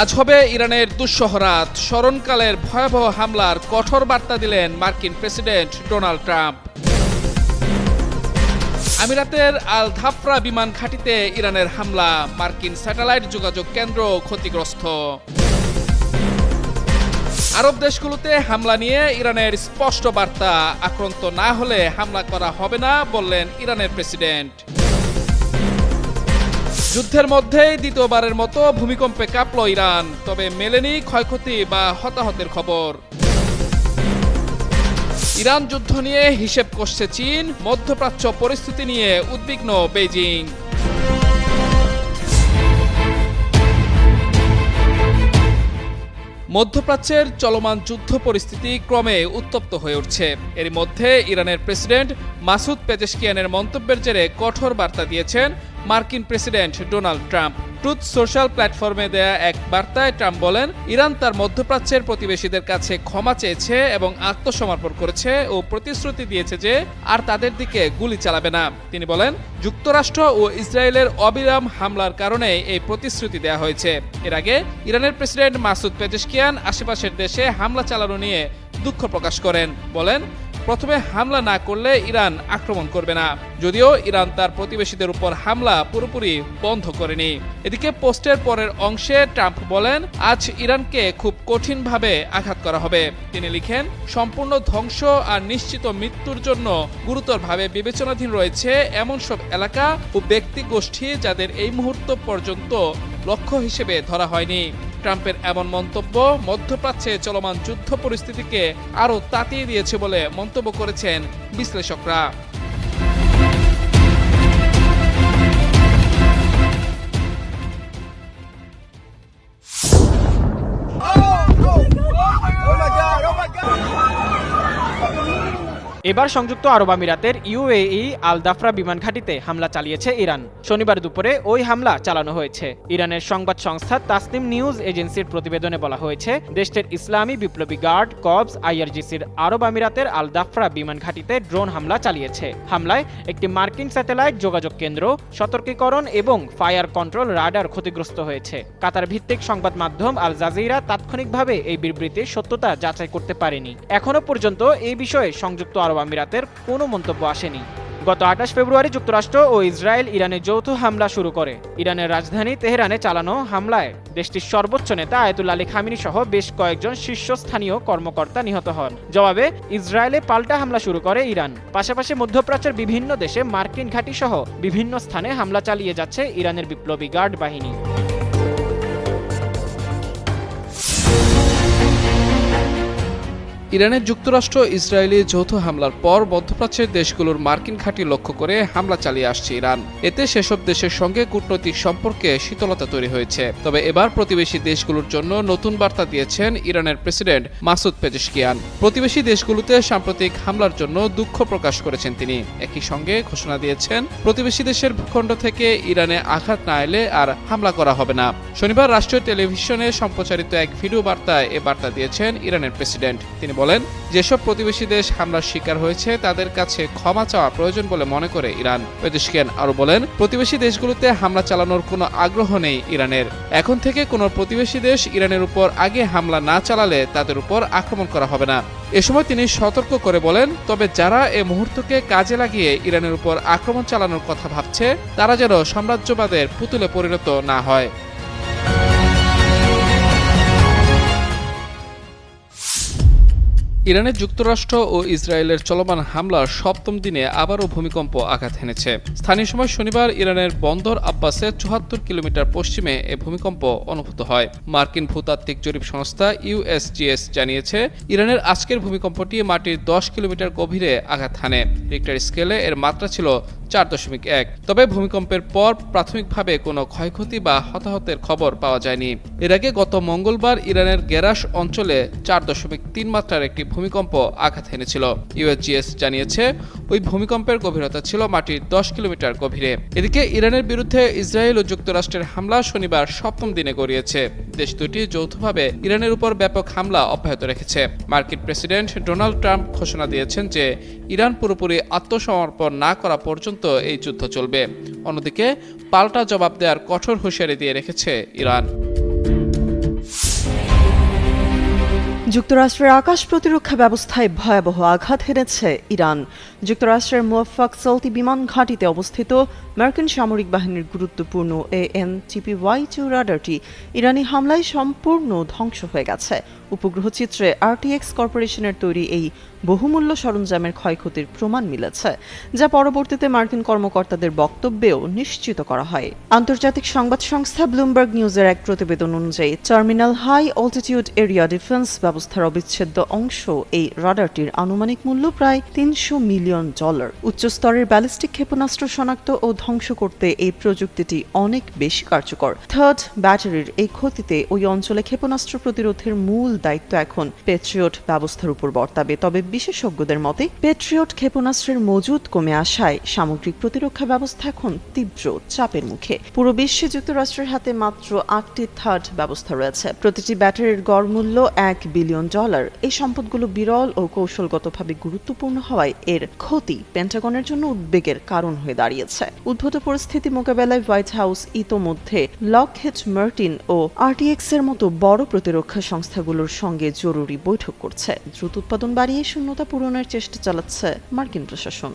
আজ হবে ইরানের দুঃসহ রাত। স্মরণকালের ভয়াবহ হামলার কঠোর বার্তা দিলেন মার্কিন প্রেসিডেন্ট ডোনাল্ড ট্রাম্প। আমিরাতের আল ধাফরা বিমান ঘাঁটিতে ইরানের হামলা, মার্কিন স্যাটেলাইট যোগাযোগ কেন্দ্র ক্ষতিগ্রস্ত। আরব দেশগুলোতে হামলা নিয়ে ইরানের স্পষ্ট বার্তা, আক্রান্ত না হলে হামলা করা হবে না বললেন ইরানের প্রেসিডেন্ট। যুদ্ধের মধ্যেই দ্বিতীয়বারের মতো ভূমিকম্পে কাঁপল ইরান, তবে মেলেনি ক্ষয়ক্ষতি বা হতাহতের খবর। ইরান যুদ্ধ নিয়ে হিসেব কষছে চীন, মধ্যপ্রাচ্য পরিস্থিতি নিয়ে উদ্বিগ্ন বেইজিং। মধ্যপ্রাচ্যের চলমান যুদ্ধ পরিস্থিতি ক্রমে উত্তপ্ত হয়ে উঠছে। এর মধ্যে ইরানের প্রেসিডেন্ট মাসুদ পেজেশকিয়ানের মন্তব্যের জেরে কঠোর বার্তা দিয়েছেন মার্কিন president Donald Trump. Truth social প্ল্যাটফর্মে দেয়া এক বার্তায় ট্রাম্প বলেন, ইরান তার মধ্যপ্রাচ্যের প্রতিবেশীদের কাছে ক্ষমা চেয়েছে এবং আত্মসমর্পণ করেছে ও প্রতিশ্রুতি দিয়েছে যে আর তাদের দিকে গুলি চালাবে না। তিনি বলেন, যুক্তরাষ্ট্র ও ইসরায়েলের অবিরাম হামলার কারণে এই প্রতিশ্রুতি দেওয়া হয়েছে। এর আগে ইরানের প্রেসিডেন্ট মাসুদ পেজেশকিয়ান আশেপাশের দেশে হামলা চালানো নিয়ে দুঃখ প্রকাশ করেন। বলেন, প্রথমে হামলা না করলে ইরান আক্রমণ করবে না, যদিও ইরান তার প্রতিবেশীদের উপর হামলা পুরোপুরি বন্ধ করেনি। এদিকে পোস্টের পরের অংশে ট্রাম্প বলেন, আজ ইরানকে খুব কঠিনভাবে আঘাত করা হবে। তিনি লিখেন, সম্পূর্ণ ধ্বংস আর নিশ্চিত মৃত্যুর জন্য গুরুতরভাবে বিবেচনাধীন রয়েছে এমন সব এলাকা ও ব্যক্তি গোষ্ঠী যাদের এই মুহূর্ত পর্যন্ত লক্ষ্য হিসেবে ধরা হয়নি। ট্রাম্পের এমন মন্তব্য মধ্যপ্রাচ্যে চলমান যুদ্ধ পরিস্থিতিকে আরও তাতিয়ে দিয়েছে বলে মন্তব্য করেছেন বিশ্লেষকরা। এবার সংযুক্ত আরব আমিরাতের ইউএই আল দাফরা বিমান ঘাঁটিতে হামলা চালিয়েছে ইরান। শনিবার দুপুরে ওই হামলা চালানো হয়েছে। ইরানের সংবাদ সংস্থা তাসনিম নিউজ এজেন্সির প্রতিবেদনে বলা হয়েছে, দেশটির ইসলামী বিপ্লবী গার্ড কর্পস আইআরজিসির আরব আমিরাতের আল দাফরা বিমান ঘাঁটিতে ড্রোন হামলা চালিয়েছে। হামলায় একটি মার্কিন স্যাটেলাইট যোগাযোগ কেন্দ্র, সতর্কীকরণ এবং ফায়ার কন্ট্রোল রাডার ক্ষতিগ্রস্ত হয়েছে। কাতার ভিত্তিক সংবাদ মাধ্যম আল জাজিরা তাৎক্ষণিকভাবে এই বিবৃতির সত্যতা যাচাই করতে পারেনি। এখনো পর্যন্ত এই বিষয়ে সংযুক্ত আরব আমিরাতের কোনো মন্তব্য আসেনি। গত 28 ফেব্রুয়ারি যুক্তরাষ্ট্র ও ইসরায়েল ইরানে যৌথ হামলা শুরু করে। ইরানের রাজধানী তেহরানে চালানো হামলায় দেশটির সর্বোচ্চ নেতা আয়াতুল্লাহ আলী খামেনি সহ বেশ কয়েকজন শীর্ষস্থানীয় কর্মকর্তা নিহত হন। জবাবে ইসরায়েলে পাল্টা হামলা শুরু করে ইরান। পাশাপাশি মধ্যপ্রাচ্যের বিভিন্ন দেশে মার্কিন ঘাঁটি সহ বিভিন্ন স্থানে হামলা চালিয়ে যাচ্ছে ইরানের বিপ্লবী গার্ড বাহিনী। ইরানের যুক্তরাষ্ট্র ইসরায়েলি যৌথ হামলার পর মধ্যপ্রাচ্যের দেশগুলোর মার্কিন ঘাঁটি লক্ষ্য করে হামলা চালিয়ে আসছে ইরান। এতে সেসব দেশের সঙ্গে কূটনৈতিক সম্পর্কে শীতলতা তৈরি হয়েছে। তবে এবার প্রতিবেশী দেশগুলোর জন্য নতুন বার্তা দিয়েছেন ইরানের প্রেসিডেন্ট মাসুদ পেজেশকিয়ান। প্রতিবেশী দেশগুলোতে সাম্প্রতিক হামলার জন্য দুঃখ প্রকাশ করেছেন তিনি। একই সঙ্গে ঘোষণা দিয়েছেন, প্রতিবেশী দেশের ভূখণ্ড থেকে ইরানে আঘাত না এলে আর হামলা করা হবে না। শনিবার রাষ্ট্রীয় টেলিভিশনে সম্প্রচারিত এক ভিডিও বার্তায় এ বার্তা দিয়েছেন ইরানের প্রেসিডেন্ট। তিনি বলেন, যেসব প্রতিবেশী দেশ হামলার শিকার হয়েছে তাদের কাছে ক্ষমা চাওয়া প্রয়োজন বলে মনে করে ইরান। পেজেশকিয়ান আরো বলেন, প্রতিবেশী দেশগুলোতে হামলা চালানোর কোনো আগ্রহ নেই ইরানের। এখন থেকে কোনো প্রতিবেশী দেশ ইরানের উপর আগে হামলা না চালালে তাদের উপর আক্রমণ করা হবে না। এ সময় তিনি সতর্ক করে বলেন, তবে যারা এ মুহূর্তকে কাজে লাগিয়ে ইরানের উপর আক্রমণ চালানোর কথা ভাবছে তারা যেন সাম্রাজ্যবাদের পুতুলে পরিণত না হয়। ইরানের যুক্তরাষ্ট্র ও ইসরায়েলের চলমান হামলার সপ্তম দিনে আবারও ভূমিকম্প আঘাত হেনেছে। স্থানীয় সময় শনিবার ইরানের বন্দর আব্বাসের 74 কিলোমিটার পশ্চিমে এ ভূমিকম্প অনুভূত হয়। মার্কিন ভূতাত্ত্বিক জরিপ সংস্থা ইউএসজিএস জানিয়েছে, ইরানের আজকের ভূমিকম্পটি মাটির 10 কিলোমিটার গভীরে আঘাত হানে। রিক্টার স্কেলে এর মাত্রা ছিল 4.1। তবে ভূমিকম্পের পর প্রাথমিকভাবে কোনো ক্ষয়ক্ষতি বা হতাহতের খবর পাওয়া যায়নি। এর আগে গত মঙ্গলবার ইরানের গেরাস অঞ্চলে 4.3 মাত্রার একটি ভূমিকম্প আঘাত হেনেছিল। ইউএসজিএস জানিয়েছে, ওই ভূমিকম্পের গভীরতা ছিল মাটির 10 কিলোমিটার গভীরে। এদিকে ইরানের বিরুদ্ধে ইসরায়েল ও যুক্তরাষ্ট্রের হামলা শনিবার সপ্তম দিনে গড়িয়েছে। দেশ দুটি যৌথভাবে ইরানের উপর ব্যাপক হামলা অব্যাহত রেখেছে। মার্কিন প্রেসিডেন্ট ডোনাল্ড ট্রাম্প ঘোষণা দিয়েছেন যে ইরান পুরোপুরি আত্মসমর্পণ না করা পর্যন্ত এই যুদ্ধ চলবে। অন্যদিকে পাল্টা জবাব দেওয়ার কঠোর হুঁশিয়ারি দিয়ে রেখেছে ইরান। যুক্তরাষ্ট্রের আকাশ প্রতিরক্ষা ব্যবস্থায় ভয়াবহ আঘাত হেনেছে ইরান। যুক্তরাষ্ট্রের মুওয়াফাক চলতি বিমান ঘাঁটিতে অবস্থিত মার্কিন সামরিক বাহিনীর গুরুত্বপূর্ণ AN/TPY-2 রাডারটি ইরানি হামলায় সম্পূর্ণ ধ্বংস হয়ে গেছে। উপগ্রহ চিত্রে RTX কর্পোরেশনের তৈরি এই বহুমূল্য সরঞ্জামের ক্ষয়ক্ষতির প্রমাণ মিলেছে, যা পরবর্তীতে মার্কিন কর্মকর্তাদের বক্তব্যেও নিশ্চিত করা হয়। আন্তর্জাতিক সংবাদ সংস্থা ব্লুমবার্গ নিউজের এক প্রতিবেদন অনুযায়ী terminal high altitude area defence ব্যবস্থার অবিচ্ছেদ্য অংশ এই রাডারটির আনুমানিক মূল্য প্রায় $300 মিলিয়ন। উচ্চস্তরের ব্যালিস্টিক ক্ষেপণাস্ত্র শনাক্ত ও ধ্বংস করতে এই প্রযুক্তিটি অনেক বেশি কার্যকর। থার্ড ব্যাটারির এই ক্ষতিতে ওই অঞ্চলে ক্ষেপণাস্ত্র প্রতিরোধের মূল দায়িত্ব এখন পেট্রিয়ট ব্যবস্থার উপর বর্তাবে। তবে বিশেষজ্ঞদের মতে পেট্রিয়ট ক্ষেপণাস্ত্রের মজুদ কমে আসায় সামগ্রিক প্রতিরক্ষা ব্যবস্থা এখন তীব্র চাপের মুখে। পুরো বিশ্বে যুক্তরাষ্ট্রের হাতে মাত্র 8টি থার্ড ব্যবস্থা রয়েছে। প্রতিটি ব্যাটারির গড় মূল্য $1 বিলিয়ন। এই সম্পদগুলো বিরল ও কৌশলগতভাবে গুরুত্বপূর্ণ হওয়ায় এর ক্ষতি পেন্টাগনের জন্য উদ্বেগের কারণ হয়ে দাঁড়িয়েছে। উদ্ভূত পরিস্থিতি মোকাবেলায় হোয়াইট হাউস ইতোমধ্যে লকহিড মার্টিন ও RTX এর মতো বড় প্রতিরক্ষা সংস্থাগুলোর সঙ্গে জরুরি বৈঠক করছে। দ্রুত উৎপাদন বাড়িয়ে শূন্যতা পূরণের চেষ্টা চালাচ্ছে মার্কিন প্রশাসন।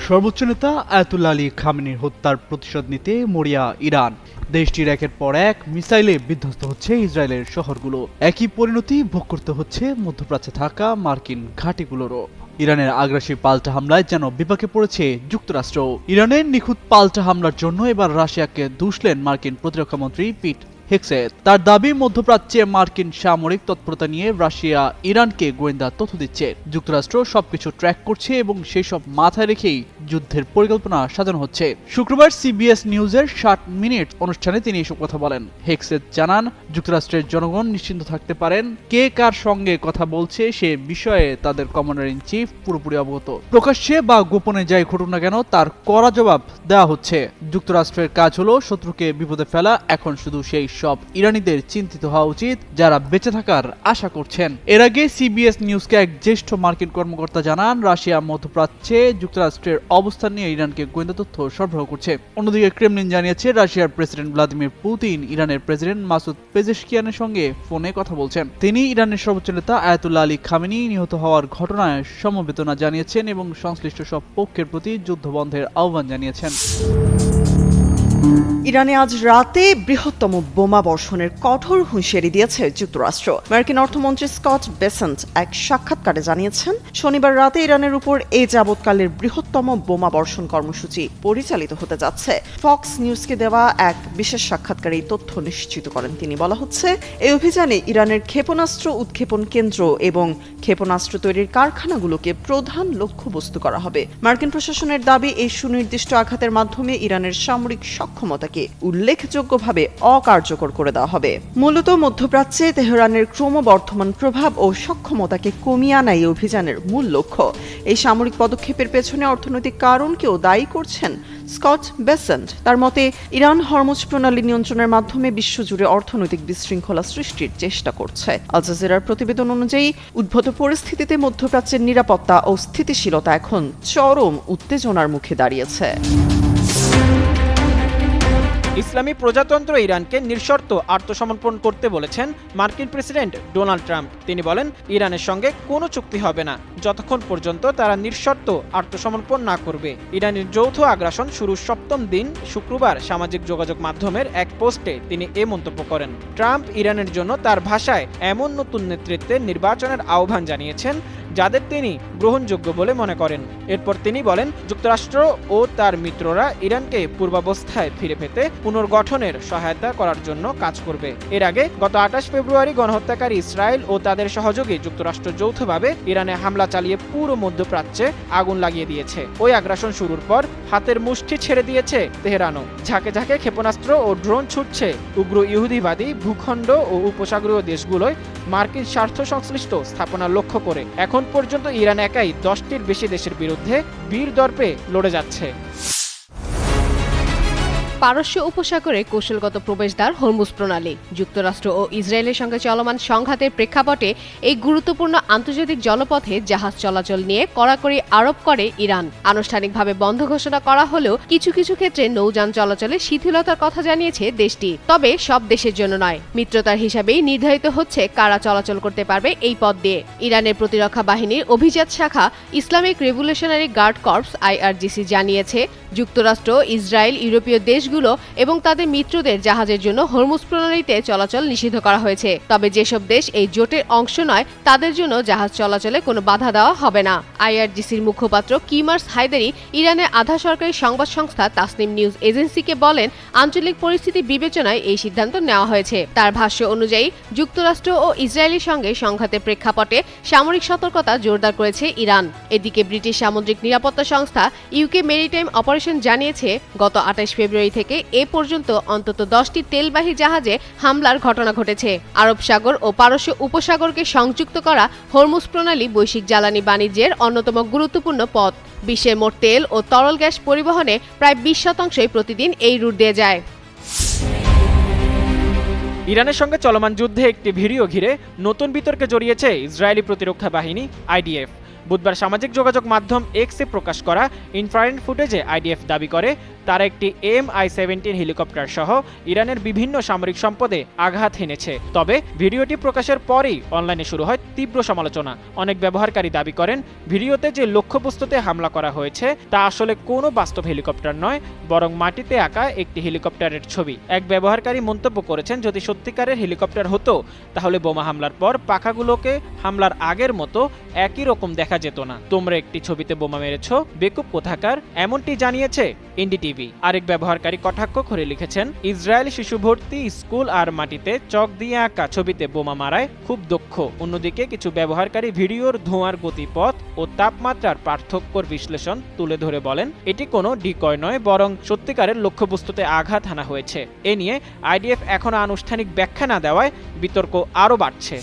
সর্বোচ্চ নেতা আয়াতুল্লাহ আলী খামেনির হত্যার প্রতিশোধ নিতে মরিয়া ইরান। দেশটির একের পর এক মিসাইলে বিধ্বস্ত হচ্ছে ইসরায়েলের শহরগুলো। একই পরিণতি ভোগ করতে হচ্ছে মধ্যপ্রাচ্যে থাকা মার্কিন ঘাঁটিগুলোরও। ইরানের আগ্রাসী পাল্টা হামলায় যেন বিপাকে পড়েছে যুক্তরাষ্ট্র। ইরানের নিখুঁত পাল্টা হামলার জন্য এবার রাশিয়াকে দুষলেন মার্কিন প্রতিরক্ষামন্ত্রী পিট হেগসেথ। তার দাবি, মধ্যপ্রাচ্যে মার্কিন সামরিক তৎপরতা নিয়ে রাশিয়া ইরানকে গোয়েন্দা তথ্য দিচ্ছে। যুক্তরাষ্ট্র সবকিছু ট্র্যাক করছে এবং সেই সব মাথায় রেখেই যুদ্ধের পরিকল্পনা সাজানো হচ্ছে। শুক্রবার CBS নিউজের 60 মিনিট অনুষ্ঠানে তিনি এসব কথা বলেন। হেগসেথ জানান, যুক্তরাষ্ট্রের জনগণ নিশ্চিন্ত থাকতে পারেন, কে কার সঙ্গে কথা বলছে সে বিষয়ে তাদের কমান্ডার ইন চিফ পুরোপুরি অবগত। প্রকাশ্যে বা গোপনে যাই ঘটুক না কেন তার কড়া জবাব দেওয়া হচ্ছে। যুক্তরাষ্ট্রের কাজ হলো শত্রুকে বিপদে ফেলা। এখন শুধু সেই সব ইরানিদের চিন্তিত হওয়া উচিত যারা বেঁচে থাকার আশা করছেন। এর আগে CBS নিউজকে এক জ্যেষ্ঠ মার্কিন কর্মকর্তা জানান, রাশিয়া মধ্যপ্রাচ্যে যুক্তরাষ্ট্রের অবস্থান নিয়ে ইরানকে গোয়েন্দা তথ্য সরবরাহ করছে। অন্যদিকে ক্রেমলিন জানিয়েছে, রাশিয়ার প্রেসিডেন্ট ভ্লাদিমির পুতিন ইরানের প্রেসিডেন্ট মাসুদ পেজেশকিয়ানের সঙ্গে ফোনে কথা বলছেন। তিনি ইরানের সর্বোচ্চ নেতা আয়াতুল্লাহ আলী খামেনি নিহত হওয়ার ঘটনায় সমবেদনা জানিয়েছেন এবং সংশ্লিষ্ট সব পক্ষের প্রতি যুদ্ধবন্ধের আহ্বান জানিয়েছেন। ইরানে আজ রাতে বৃহত্তম বোমা বর্ষণের কঠোর হুঁশিয়ারি দিয়েছে যুক্তরাষ্ট্র। মার্কিন অর্থমন্ত্রী স্কট বেসেন্ট এক সাক্ষাৎকারে জানিয়েছেন, শনিবার রাতে ইরানের উপর এই যাবৎকালের বৃহত্তম বোমা বর্ষণ কর্মসূচি পরিচালিত হতে যাচ্ছে। ফক্স নিউজকে দেওয়া এক বিশেষ সাক্ষাৎকারে এই তথ্য নিশ্চিত করেন তিনি। বলা হচ্ছে, এই অভিযানে ইরানের ক্ষেপণাস্ত্র উৎক্ষেপণ কেন্দ্র এবং ক্ষেপণাস্ত্র তৈরির কারখানাগুলোকে প্রধান লক্ষ্যবস্তু করা হবে। মার্কিন প্রশাসনের দাবি, এই সুনির্দিষ্ট আঘাতের মাধ্যমে ইরানের সামরিক ক্ষমতাকে উল্লেখযোগ্যভাবে অকার্যকর করে দেওয়া হবে। মূলত মধ্যপ্রাচ্যে তেহরানের ক্রমবর্ধমান প্রভাব ও সক্ষমতাকে কমিয়ে আনা এই অভিযানের মূল লক্ষ্য। এই সামরিক পদক্ষেপের পেছনে অর্থনৈতিক কারণকেও দায়ী করছেন স্কট বেসেন্ট। তার মতে, ইরান হরমুজ প্রণালী নিয়ন্ত্রণের মাধ্যমে বিশ্বজুড়ে অর্থনৈতিক বিশৃঙ্খলা সৃষ্টির চেষ্টা করছে। আল জাজিরার প্রতিবেদন অনুযায়ী উদ্ভূত পরিস্থিতিতে মধ্যপ্রাচ্যের নিরাপত্তা ও স্থিতিশীলতা এখন চরম উত্তেজনার মুখে দাঁড়িয়েছে। ইসলামী প্রজাতন্ত্র ইরানকে নিঃশর্ত আত্মসমর্পণ করতে বলেছেন মার্কিন প্রেসিডেন্ট ডোনাল্ড ট্রাম্প। তিনি বলেন, ইরানের সঙ্গে কোনো চুক্তি হবে না যতক্ষণ পর্যন্ত তারা নিঃশর্ত আত্মসমর্পণ না করবে। ইরানের যৌথ আগ্রাসন শুরুর 7ম দিন শুক্রবার সামাজিক যোগাযোগ মাধ্যমের এক পোস্টে তিনি এ মন্তব্য করেন। ট্রাম্প ইরানের জন্য তার ভাষায় এমন নতুন নেতৃত্বের নির্বাচনের আহ্বান জানিয়েছেন যাদের তিনি গ্রহণযোগ্য বলে মনে করেন। এরপর তিনি বলেন, যুক্তরাষ্ট্র ও তার মিত্ররা ইরানকে পূর্বাবস্থায় ফিরে পেতে পুনর্গঠনের সহায়তা করার জন্য কাজ করবে। এর আগে গত 28 ফেব্রুয়ারি গণহত্যাকারী ইসরায়েল ও তাদের সহযোগী যুক্তরাষ্ট্র যৌথভাবে ইরানে হামলা চালিয়ে পুরো মধ্যপ্রাচ্যে আগুন লাগিয়ে দিয়েছে। ওই আগ্রাসন শুরুর পর হাতের মুষ্টি ছেড়ে দিয়েছে তেহরানও। ঝাঁকে ঝাঁকে ক্ষেপণাস্ত্র ও ড্রোন ছুটছে উগ্র ইহুদিবাদী ভূখণ্ড ও উপসাগরীয় দেশগুলোয় মার্কিন স্বার্থ সংশ্লিষ্ট স্থাপনা লক্ষ্য করে। এখন পর্যন্ত ইরান একাই 10টির বেশি দেশের বিরুদ্ধে বীর দর্পে লড়ে যাচ্ছে। পারস্য উপসাগরে কৌশলগত প্রবেশদ্বার হরমুজ প্রণালী। যুক্তরাষ্ট্র ও ইসরায়েলের সঙ্গে চলমান সংঘাতের প্রেক্ষাপটে এই গুরুত্বপূর্ণ আন্তর্জাতিক জলপথে জাহাজ চলাচল নিয়ে কড়াকড়ি আরোপ করে ইরান। আনুষ্ঠানিকভাবে বন্ধ ঘোষণা করা হলেও কিছু কিছু ক্ষেত্রে নৌযান চলাচলে শিথিলতার কথা জানিয়েছে দেশটি। তবে সব দেশের জন্য নয়, মিত্রতার হিসাবেই নির্ধারিত হচ্ছে কারা চলাচল করতে পারবে এই পথ দিয়ে। ইরানের প্রতিরক্ষা বাহিনীর অভিজাত শাখা Islamic Revolutionary Guard Corps IRGC জানিয়েছে, যুক্তরাষ্ট্র, ইসরায়েল, ইউরোপীয় দেশগুলো এবং তাদের মিত্রদের জাহাজের জন্য হরমুজ প্রণালীতে চলাচল নিষিদ্ধ করা হয়েছে। তবে যেসব দেশ এই জোটের অংশ নয় তাদের জন্য জাহাজ চলাচলে কোনো বাধা দেওয়া হবে না। IRGCর মুখপাত্র কিমার্স হায়দারি ইরানের আধা সরকারি সংবাদ সংস্থা তাসনিম নিউজ এজেন্সিকে বলেন, আঞ্চলিক পরিস্থিতি বিবেচনায় এই সিদ্ধান্ত নেওয়া হয়েছে। তার ভাষ্য অনুযায়ী যুক্তরাষ্ট্র ও ইসরায়েলের সঙ্গে সংঘাতের প্রেক্ষাপটে সামরিক সতর্কতা জোরদার করেছে ইরান। এদিকে ব্রিটিশ সামুদ্রিক নিরাপত্তা সংস্থা UK মেরিটাইম অপারেশন জানিয়েছে, গত 28 ফেব্রুয়ারি থেকে এ পর্যন্ত অন্তত 10টি তেলবাহী জাহাজে হামলার ঘটনা ঘটেছে। আরব সাগর ও পারস্য উপসাগরকে সংযুক্ত করা হরমুজ প্রণালী বৈশ্বিক জ্বালানি বাণিজ্যের অন্যতম গুরুত্বপূর্ণ পথ। বিশ্বের মোট তেল ও তরল গ্যাস পরিবহনে প্রায় 20% প্রতিদিন এই রুট দিয়ে যায়। ইরানের সঙ্গে চলমান যুদ্ধে একটি ভিডিও ঘিরে নতুন বিতর্কে জড়িয়েছে ইসরায়েলি প্রতিরক্ষা বাহিনী IDF। বুধবার সামাজিক যোগাযোগ মাধ্যম X-এ প্রকাশ করা ইনফ্রারেড ফুটেজে IDF দাবি করে তারা একটি MI-17 হেলিকপ্টার সহ ইরানের বিভিন্ন সামরিক সম্পদে আঘাত হেনেছে। তবে ভিডিওটি প্রকাশের পরই অনলাইনে শুরু হয় তীব্র সমালোচনা। অনেক ব্যবহারকারী দাবি করেন, ভিডিওতে যে লক্ষ্যবস্তুতে হামলা করা হয়েছে তা আসলে কোনো বাস্তব হেলিকপ্টার নয়, বরং মাটিতে আঁকা একটি হেলিকপ্টারের ছবি। এক ব্যবহারকারী মন্তব্য করেছেন, যদি সত্যিকারের হেলিকপ্টার হতো তাহলে বোমা হামলার পর পাখাগুলোকে হামলার আগের মতো একই রকম দেখা যেত না। তোমরা একটি ছবিতে বোমা মেরেছো, বেকুব কোথাকার, এমনটি জানিয়েছে NDTV। আরেক ব্যবহারকারী কটাক্ষ করে লিখেছেন, ইসরায়েল শিশু ভর্তি স্কুল আর মাটিতে চক দিয়ে আঁকা ছবিতে বোমা মারায় খুব দক্ষ। অন্যদিকে কিছু ব্যবহারকারী ভিডিওর ধোঁয়ার গতিপথ ও তাপমাত্রার পার্থক্যর বিশ্লেষণ তুলে ধরে বলেন, এটি কোনো ডিকয় নয়, বরং সত্যিকারের লক্ষ্যবস্তুতে আঘাত হানা হয়েছে। এ নিয়ে IDF এখনো আনুষ্ঠানিক ব্যাখ্যা না দেওয়ায় বিতর্ক আরও বাড়ছে।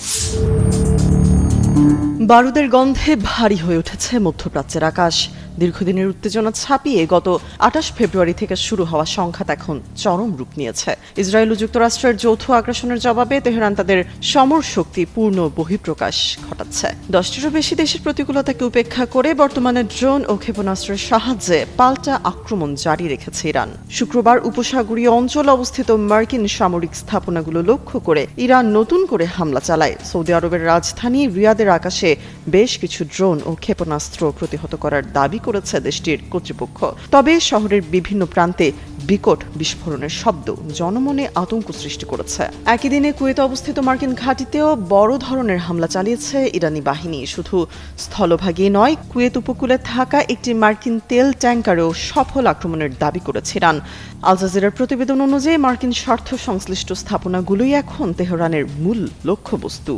বারুদের গন্ধে ভারী হয়ে উঠেছে মধ্যপ্রাচ্যের আকাশ। দীর্ঘদিনের উত্তেজনা ছাপিয়ে গত 28 ফেব্রুয়ারি থেকে শুরু হওয়া সংঘাত এখন চরম রূপ নিয়েছে। ইসরায়েল ও যুক্তরাষ্ট্রের যৌথ আগ্রাসনের জবাবে তেহরান তাদের সমর শক্তি পূর্ণ বহিঃপ্রকাশ ঘটাচ্ছে। 10টিরও বেশি দেশের প্রতিকূলতাকে উপেক্ষা করে বর্তমানে ড্রোন ও ক্ষেপণাস্ত্রের সাহায্যে পাল্টা আক্রমণ জারি রেখেছে ইরান। শুক্রবার উপসাগরীয় অঞ্চলে অবস্থিত মার্কিন সামরিক স্থাপনাগুলো লক্ষ্য করে ইরান নতুন করে হামলা চালায়। সৌদি আরবের রাজধানী রিয়াদের আকাশে বেশ কিছু ড্রোন ও ক্ষেপণাস্ত্র প্রতিহত করার দাবি করেছে দেশটির কর্তৃপক্ষ। তবে শহরের বিভিন্ন প্রান্তে বিকট বিস্ফোরণের শব্দ জনমনে আতঙ্ক সৃষ্টি করেছে। একই দিনে কুয়েতে অবস্থিত মার্কিন ঘাঁটিতেও বড় ধরনের হামলা চালিয়েছে ইরানি বাহিনী। শুধু স্থলভাগে নয়, কুয়েত উপকূলে থাকা একটি মার্কিন তেল ট্যাঙ্কারেও সফল আক্রমণের দাবি করেছে ইরান। আল জাজিরার প্রতিবেদন অনুযায়ী মার্কিন স্বার্থ সংশ্লিষ্ট স্থাপনাগুলোই এখন তেহরানের মূল লক্ষ্যবস্তু।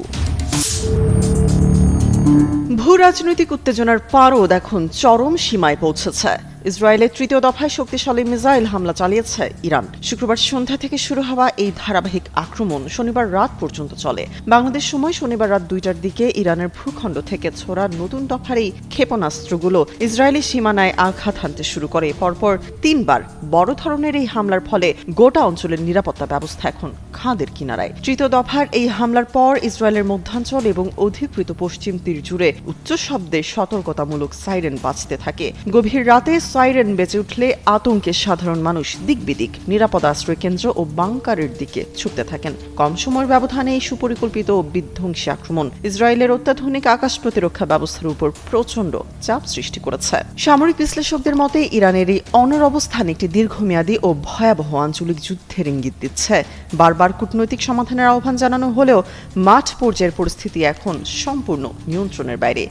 ভূ রাজনৈতিক উত্তেজনার পারদ এখন চরম সীমায় পৌঁছেছে। ইসরায়েলের তৃতীয় দফায় শক্তিশালী মিসাইল হামলা চালিয়েছে ইরান। শুক্রবার সন্ধ্যা থেকে শুরু হওয়া এই ধারাবাহিক আক্রমণ শনিবার রাত পর্যন্ত চলে। বাংলাদেশ সময় শনিবার রাত 2টার দিকে ইরানের ভূখণ্ড থেকে ছোড়া নতুন দফার এই ক্ষেপণাস্ত্রগুলো ইসরায়েলি সীমানায় আঘাত হানতে শুরু করে। পরপর 3বার বড় ধরনের এই হামলার ফলে গোটা অঞ্চলের নিরাপত্তা ব্যবস্থা এখন খাদের কিনারায়। তৃতীয় দফার এই হামলার পর ইসরায়েলের মধ্যাঞ্চল এবং অধিকৃত পশ্চিম তীর জুড়ে উচ্চ শব্দে সতর্কতামূলক সাইরেন বাজতে থাকে। গভীর রাতে সাইরেন বেজে উঠলে আতঙ্কে সাধারণ মানুষ দিকবিদিক নিরাপদ আশ্রয় কেন্দ্র ও বাংকারের দিকে ছুটতে থাকেন। কম সময়ের ব্যবধানে এই সুপরিকল্পিত ও বিধ্বংসী আক্রমণ ইসরায়েলের অত্যাধুনিক আকাশ প্রতিরক্ষা ব্যবস্থার উপর প্রচণ্ড চাপ সৃষ্টি করেছে। সামরিক বিশ্লেষকদের মতে ইরানের এই অনড় অবস্থান একটি দীর্ঘমেয়াদী ও ভয়াবহ আঞ্চলিক যুদ্ধের ইঙ্গিত দিচ্ছে। বারবার কূটনৈতিক সমাধানের আহ্বান জানানো হলেও মাঠ পর্যায়ের পরিস্থিতি এখন সম্পূর্ণ নিয়ন্ত্রণের বাইরে।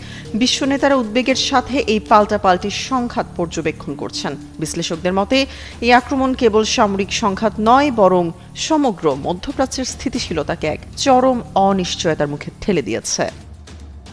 বিশ্ব নেতারা উদ্বেগের সাথে এই পাল্টাপাল্টি সংঘাত পর্যবেক্ষণ করছেন। বিশ্লেষকদের মতে এই আক্রমণ কেবল সামরিক সংঘাত নয়, বরং সমগ্র মধ্যপ্রাচ্যের স্থিতিশীলতাকে এক চরম অনিশ্চয়তার মুখে ঠেলে দিয়েছে।